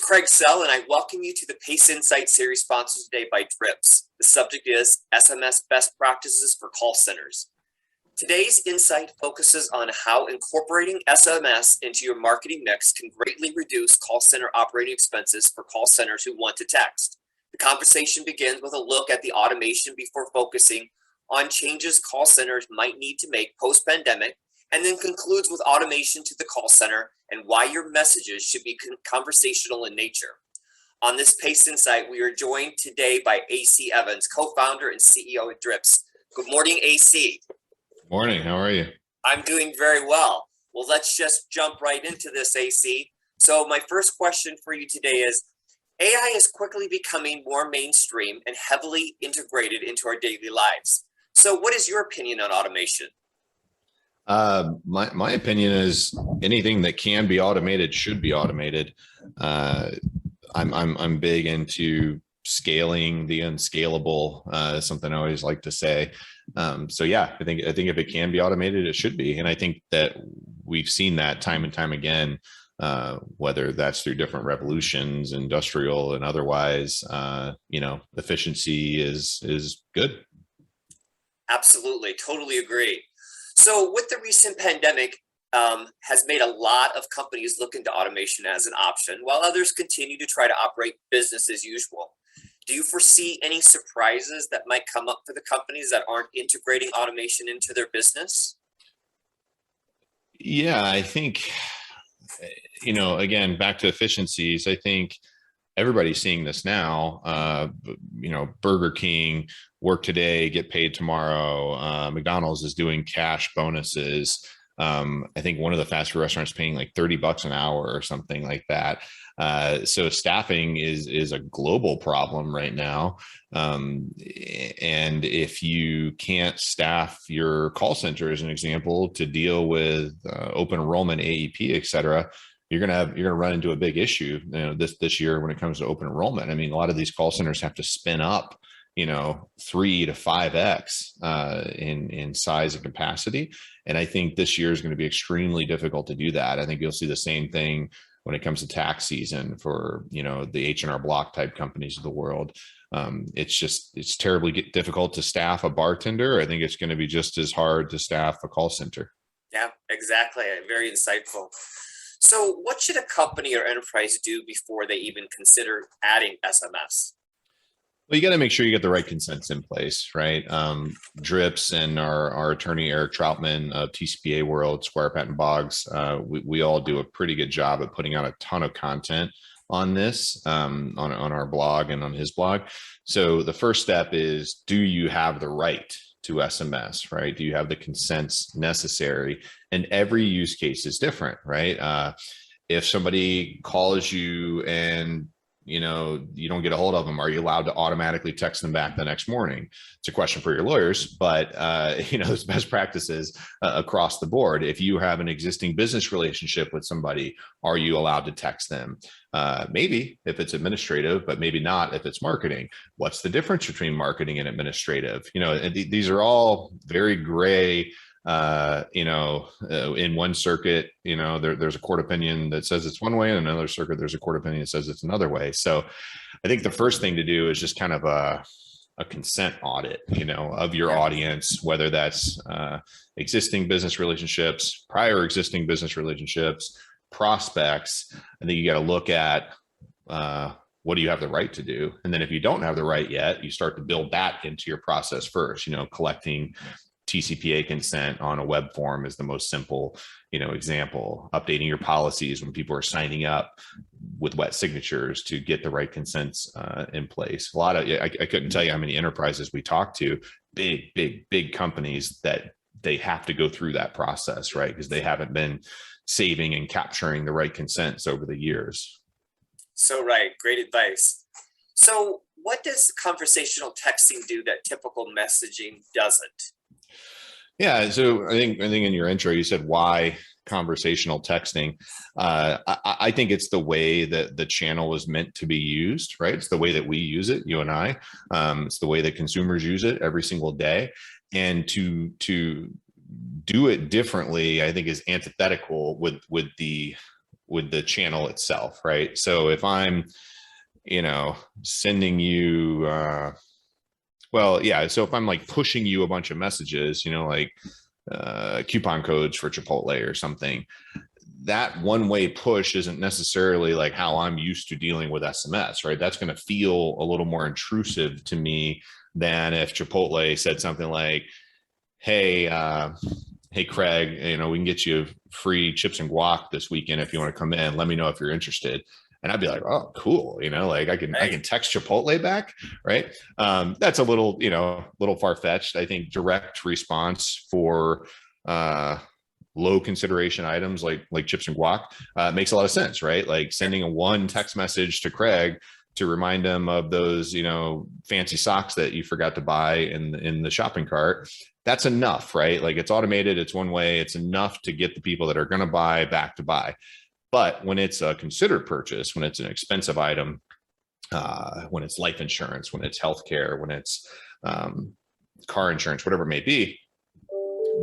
Craig Sell, and I welcome you to the Pace Insight series sponsored today by Drips. The subject is SMS best practices for call centers. Today's insight focuses on how incorporating SMS into your marketing mix can greatly reduce call center operating expenses for call centers who want to text. The conversation begins with a look at the automation before focusing on changes call centers might need to make post-pandemic, and then concludes with automation to the call center and why your messages should be conversational in nature. On this Pace Insight, we are joined today by AC Evans, co-founder and CEO at Drips. Good morning, AC. Morning, how are you? I'm doing very well. Well, let's just jump right into this, AC. So my first question for you today is, AI is quickly becoming more mainstream and heavily integrated into our daily lives. So what is your opinion on automation? My opinion is anything that can be automated should be automated. I'm big into scaling the unscalable, something I always like to say. So yeah, I think if it can be automated, it should be. And I think that we've seen that time and time again, whether that's through different revolutions, industrial and otherwise. Efficiency is good. Absolutely, totally agree. So with the recent pandemic has made a lot of companies look into automation as an option, while others continue to try to operate business as usual. Do you foresee any surprises that might come up for the companies that aren't integrating automation into their business? Yeah, I think, again, back to efficiencies, I think everybody's seeing this now. Burger King, work today, get paid tomorrow. McDonald's is doing cash bonuses. I think one of the fast food restaurants paying like $30 an hour or something like that. So staffing is a global problem right now. And if you can't staff your call center, as an example, to deal with open enrollment, AEP, et cetera, you're gonna run into a big issue, this year when it comes to open enrollment. I mean, a lot of these call centers have to spin up, 3 to 5x in size and capacity. And I think this year is going to be extremely difficult to do that. I think you'll see the same thing when it comes to tax season for, the H&R Block type companies of the world. It's terribly difficult to staff a bartender. I think it's going to be just as hard to staff a call center. Yeah, exactly. Very insightful. So what should a company or enterprise do before they even consider adding SMS? Well, you got to make sure you get the right consents in place, right? Drips and our attorney, Eric Troutman of TCPA World, Squire Patton Boggs, we all do a pretty good job at putting out a ton of content on this, on our blog and on his blog. So the first step is, do you have the right to SMS, right? Do you have the consents necessary? And every use case is different, right? If somebody calls you and you don't get a hold of them, are you allowed to automatically text them back the next morning? It's a question for your lawyers, but there's best practices across the board. If you have an existing business relationship with somebody, are you allowed to text them? Maybe if it's administrative, but maybe not if it's marketing. What's the difference between marketing and administrative? These are all very gray. In one circuit, there's a court opinion that says it's one way, and another circuit, there's a court opinion that says it's another way. So I think the first thing to do is just kind of a consent audit, of your audience, whether that's existing business relationships, prior existing business relationships, prospects. I think you got to look at what do you have the right to do? And then if you don't have the right yet, you start to build that into your process first, collecting TCPA consent on a web form is the most simple, example. Updating your policies when people are signing up with wet signatures to get the right consents in place. I couldn't tell you how many enterprises we talk to, big companies that they have to go through that process, right? Because they haven't been saving and capturing the right consents over the years. So right, great advice. So what does conversational texting do that typical messaging doesn't? Yeah, so I think in your intro you said why conversational texting. I think it's the way that the channel was meant to be used, right? It's the way that we use it, you and I. It's the way that consumers use it every single day, and to do it differently, I think, is antithetical with the with the channel itself, right? So if I'm, sending you, so if I'm like pushing you a bunch of messages, like coupon codes for Chipotle or something, that one-way push isn't necessarily like how I'm used to dealing with SMS, right? That's going to feel a little more intrusive to me than if Chipotle said something like, hey, hey, Craig, we can get you free chips and guac this weekend if you want to come in. Let me know if you're interested. And I'd be like, oh, cool. Like I can text Chipotle back, right? That's a little, little far-fetched. I think direct response for low consideration items like chips and guac makes a lot of sense, right? Like sending a one text message to Craig to remind him of those, fancy socks that you forgot to buy in the shopping cart. That's enough, right? Like it's automated, it's one way, it's enough to get the people that are going to buy back to buy. But when it's a considered purchase, when it's an expensive item, when it's life insurance, when it's healthcare, when it's car insurance, whatever it may be,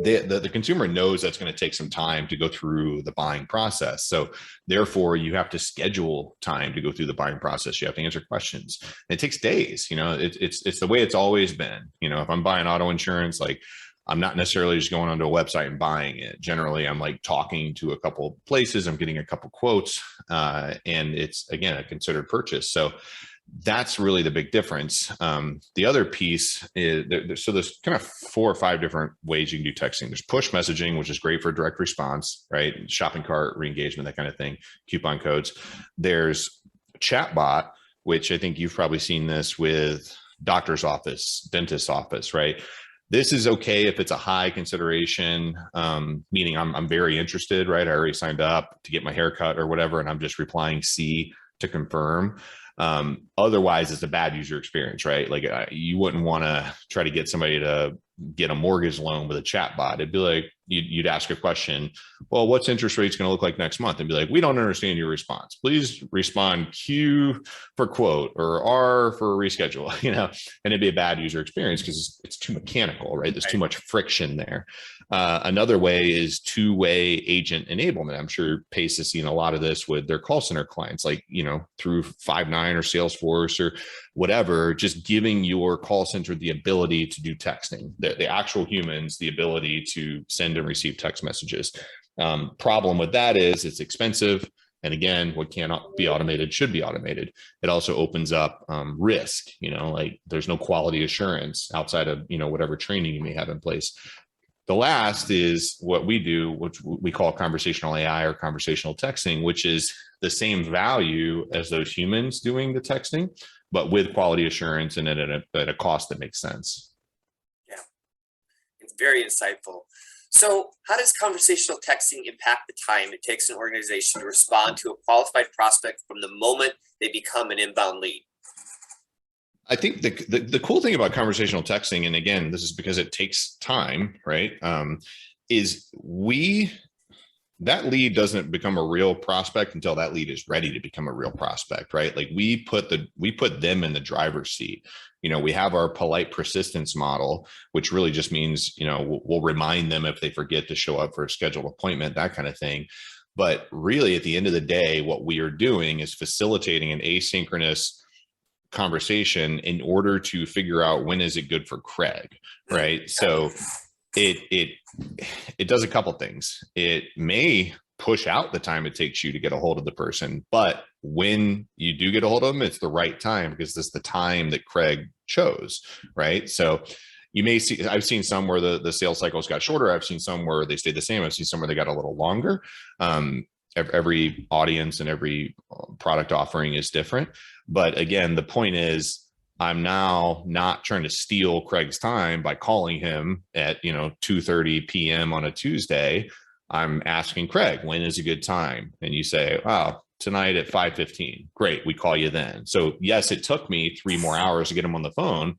the consumer knows that's going to take some time to go through the buying process. So therefore you have to schedule time to go through the buying process. You have to answer questions. And it takes days. It's the way it's always been. If I'm buying auto insurance, like I'm not necessarily just going onto a website and buying it. Generally, I'm like talking to a couple places, I'm getting a couple quotes, and it's, again, a considered purchase. So that's really the big difference. The other piece is, so there's kind of 4 or 5 different ways you can do texting. There's push messaging, which is great for direct response, right? Shopping cart, re-engagement, that kind of thing, coupon codes. There's chatbot, which I think you've probably seen this with doctor's office, dentist's office, right? This is okay if it's a high consideration, meaning I'm very interested, right? I already signed up to get my hair cut or whatever, and I'm just replying C to confirm. Otherwise, it's a bad user experience, right? Like you wouldn't want to try to get somebody to get a mortgage loan with a chat bot. It'd be like, you'd ask a question, well, what's interest rates going to look like next month? And be like, we don't understand your response. Please respond Q for quote or R for reschedule, and it'd be a bad user experience because it's too mechanical, right? There's too much friction there. Another way is two-way agent enablement. I'm sure Pace has seen a lot of this with their call center clients, like, through Five9 or Salesforce or whatever, just giving your call center the ability to do texting, the actual humans, the ability to send and receive text messages. Problem with that is it's expensive. And again, what cannot be automated should be automated. It also opens up risk, like there's no quality assurance outside of, whatever training you may have in place. The last is what we do, which we call conversational AI or conversational texting, which is the same value as those humans doing the texting, but with quality assurance and at a cost that makes sense. Yeah, it's very insightful. So how does conversational texting impact the time it takes an organization to respond to a qualified prospect from the moment they become an inbound lead? I think the cool thing about conversational texting, and again, this is because it takes time, right? Is that lead doesn't become a real prospect until that lead is ready to become a real prospect, right? Like we put them in the driver's seat. We have our polite persistence model, which really just means, we'll remind them if they forget to show up for a scheduled appointment, that kind of thing. But really, at the end of the day, what we are doing is facilitating an asynchronous conversation in order to figure out when is it good for Craig, right? So it does a couple things. It may push out the time it takes you to get a hold of the person, but when you do get a hold of them, it's the right time because this is the time that Craig chose, right? So you may see, I've seen some where the sales cycles got shorter. I've seen some where they stayed the same. I've seen some where they got a little longer. Every audience and every product offering is different. But again, the point is, I'm now not trying to steal Craig's time by calling him at 2:30 p.m. on a Tuesday. I'm asking Craig, when is a good time? And you say, wow, tonight at 5:15. Great, we call you then. So yes, it took me 3 more hours to get him on the phone,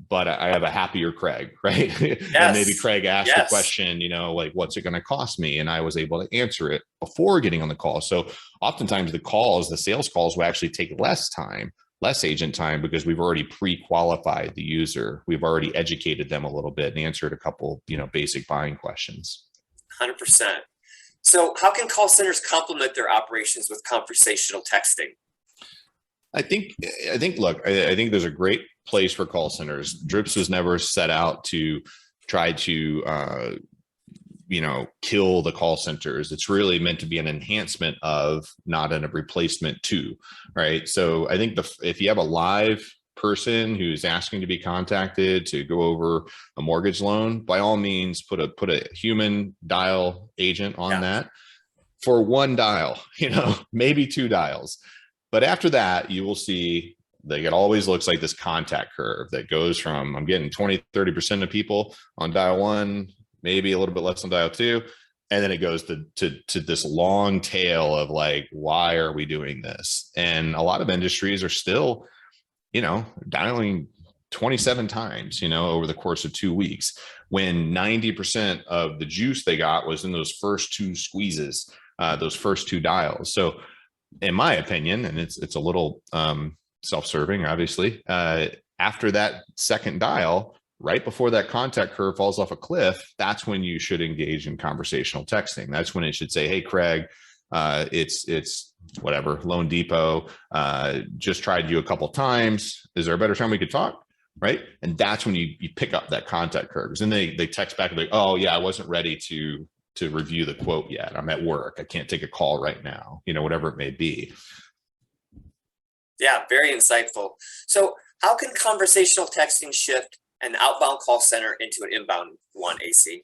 but I have a happier Craig, right? Yes. And maybe Craig asked the question, like, what's it going to cost me? And I was able to answer it before getting on the call. So oftentimes the sales calls will actually take less time, less agent time, because we've already pre-qualified the user. We've already educated them a little bit and answered a couple, basic buying questions. 100%. So how can call centers complement their operations with conversational texting? I think, look, I think there's a great place for call centers. Drips was never set out to try to, kill the call centers. It's really meant to be an enhancement of, not a replacement to, right? So I think if you have a live person who's asking to be contacted to go over a mortgage loan, by all means, put a human dial agent on that for one dial, maybe two dials. But after that, you will see it always looks like this contact curve that goes from, I'm getting 20-30% of people on dial one, maybe a little bit less on dial two. And then it goes to this long tail of like, why are we doing this? And a lot of industries are still, dialing 27 times, over the course of 2 weeks, when 90% of the juice they got was in those first two squeezes, those first two dials. So in my opinion, and it's a little self-serving, obviously, after that second dial, right before that contact curve falls off a cliff, that's when you should engage in conversational texting. That's when it should say, hey, Craig, it's whatever, Loan Depot, just tried you a couple times. Is there a better time we could talk? Right. And that's when you pick up that contact curve. Because then they text back and like, oh yeah, I wasn't ready to review the quote yet. I'm at work. I can't take a call right now, whatever it may be. Yeah, very insightful. So how can conversational texting shift an outbound call center into an inbound one, AC?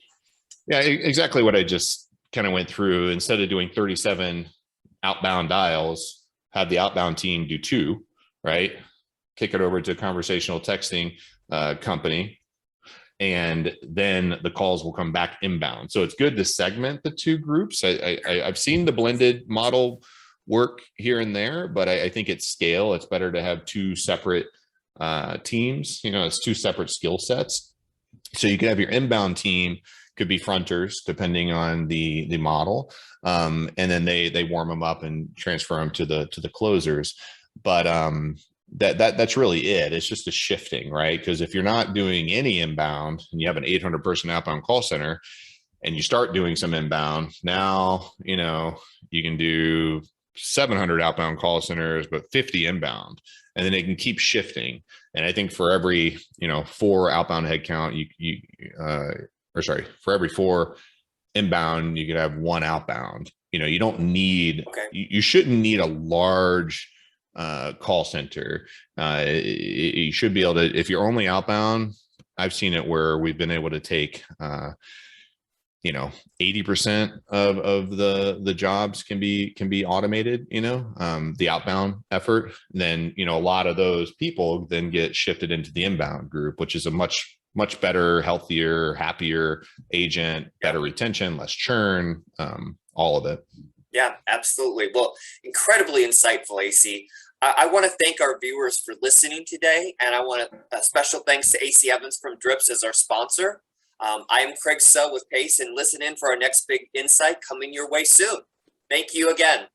Yeah, exactly what I just kind of went through. Instead of doing 37 outbound dials, have the outbound team do 2, right? Kick it over to a conversational texting company, and then the calls will come back inbound. So it's good to segment the two groups. I've seen the blended model work here and there, but I think at scale, it's better to have 2 separate teams. It's 2 separate skill sets. So you could have your inbound team, could be fronters depending on the model, and then they warm them up and transfer them to the closers. But that's really it. It's just a shifting, right? Because if you're not doing any inbound and you have an 800 person outbound call center and you start doing some inbound, now you can do 700 outbound call centers but 50 inbound, and then it can keep shifting. And I think for every 4 outbound headcount, for every 4 inbound, you could have 1 outbound. You don't need, you shouldn't need a large call center. You should be able to, if you're only outbound, I've seen it where we've been able to take 80% of the jobs can be automated, the outbound effort. Then, a lot of those people then get shifted into the inbound group, which is a much better, healthier, happier agent, better retention, less churn, all of it. Yeah, absolutely. Well, incredibly insightful, AC. I want to thank our viewers for listening today, and I want a special thanks to AC Evans from Drips as our sponsor. I am Craig Suh with Pace, and listen in for our next big insight coming your way soon. Thank you again.